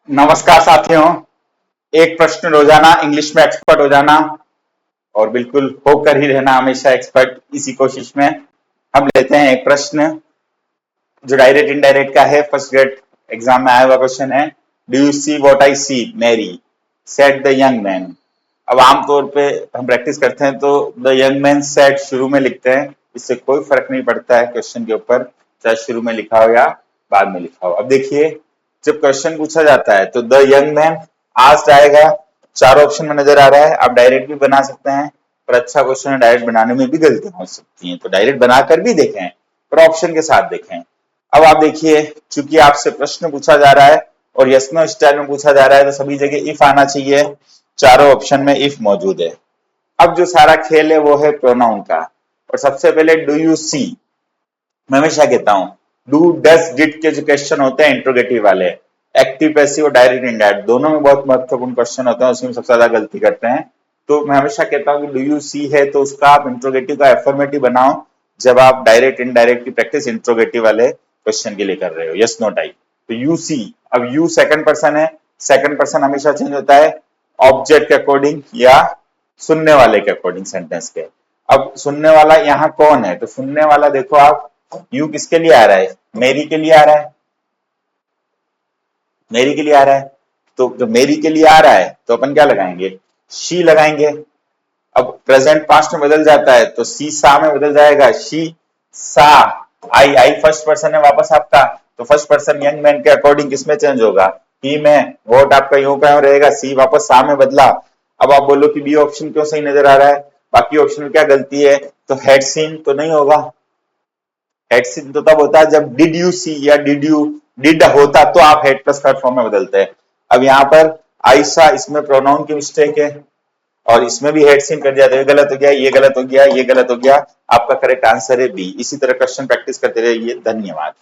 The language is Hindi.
नमस्कार साथियों। एक प्रश्न रोजाना इंग्लिश में एक्सपर्ट हो जाना और बिल्कुल होकर ही रहना हमेशा एक्सपर्ट, इसी कोशिश में हम लेते हैं एक प्रश्न जो डायरेक्ट इनडायरेक्ट का है। फर्स्ट ग्रेड एग्जाम में आया हुआ क्वेश्चन है। Do you see what I see Mary said the young man. अब आमतौर पे हम प्रैक्टिस करते हैं तो द यंग मैन सेड शुरू में लिखते हैं, इससे कोई फर्क नहीं पड़ता है क्वेश्चन के ऊपर, चाहे शुरू में लिखा हो या बाद में लिखा हो। अब देखिए, जब क्वेश्चन पूछा जाता है तो द यंग मैन आस्क्ड आएगा, चार ऑप्शन में नजर आ रहा है। आप डायरेक्ट भी बना सकते हैं, पर अच्छा क्वेश्चन है, डायरेक्ट बनाने में भी गलतियां हो सकती हैं, तो डायरेक्ट बनाकर भी देखें पर ऑप्शन के साथ देखें। अब आप देखिए, चूंकि आपसे प्रश्न पूछा जा रहा है और यस नो स्टाइल में पूछा जा रहा है तो सभी जगह इफ आना चाहिए, चारों ऑप्शन में इफ मौजूद है। अब जो सारा खेल है वो है प्रोनाउन का, और सबसे पहले डू यू सी। मैं हमेशा कहता हूं डू डस डिड के जो क्वेश्चन होते हैं इंट्रोगेटिव वाले, एक्टिव पैसिव और डायरेक्ट इनडायरेक्ट दोनों में बहुत महत्वपूर्ण क्वेश्चन होते हैं, उसमें सबसे ज्यादा गलती करते हैं। तो मैं हमेशा कहता हूं कि डू यू सी है तो उसका आप इंट्रोगेटिव का एफर्मेटिव बनाओ जब आप डायरेक्ट इनडायरेक्ट की प्रैक्टिस इंट्रोगेटिव वाले क्वेश्चन के लिए कर रहे हो, यस नो टाइप। तो यू सी, अब यू सेकंड पर्सन है, सेकंड पर्सन हमेशा चेंज होता है ऑब्जेक्ट के अकॉर्डिंग या सुनने वाले के अकॉर्डिंग सेंटेंस के। अब सुनने वाला यहाँ कौन है, तो सुनने वाला देखो आप, यू किसके लिए आ रहा है, मेरी के लिए आ रहा है, मेरी के लिए आ रहा है। तो जब मेरी के लिए आ रहा है तो अपन क्या लगाएंगे, शी लगाएंगे। अब प्रेजेंट पास्ट में बदल जाता है तो सी सा में बदल जाएगा, शी सा। आई आई फर्स्ट पर्सन है वापस आपका, तो फर्स्ट पर्सन यंग मैन के अकॉर्डिंग किसमें चेंज होगा, ही में। वोट आपका यूं का यूं रहेगा, सी वापस सा में बदला। अब आप बोलो कि बी ऑप्शन क्यों सही नजर आ रहा है, बाकी ऑप्शन में क्या गलती है, तो हेड सीन तो नहीं होगा। हेड सीन तो तब होता है जब डिड यू सी या डिड होता तो आप हेड प्लस थर्ड फॉर्म में बदलते हैं। अब यहाँ पर आयशा, इसमें प्रोनाउन की मिस्टेक है और इसमें भी हेड सीन कर दिया, तो ये गलत हो गया, ये गलत हो गया, ये गलत हो गया। आपका करेक्ट आंसर है बी। इसी तरह क्वेश्चन प्रैक्टिस करते रहिए। धन्यवाद।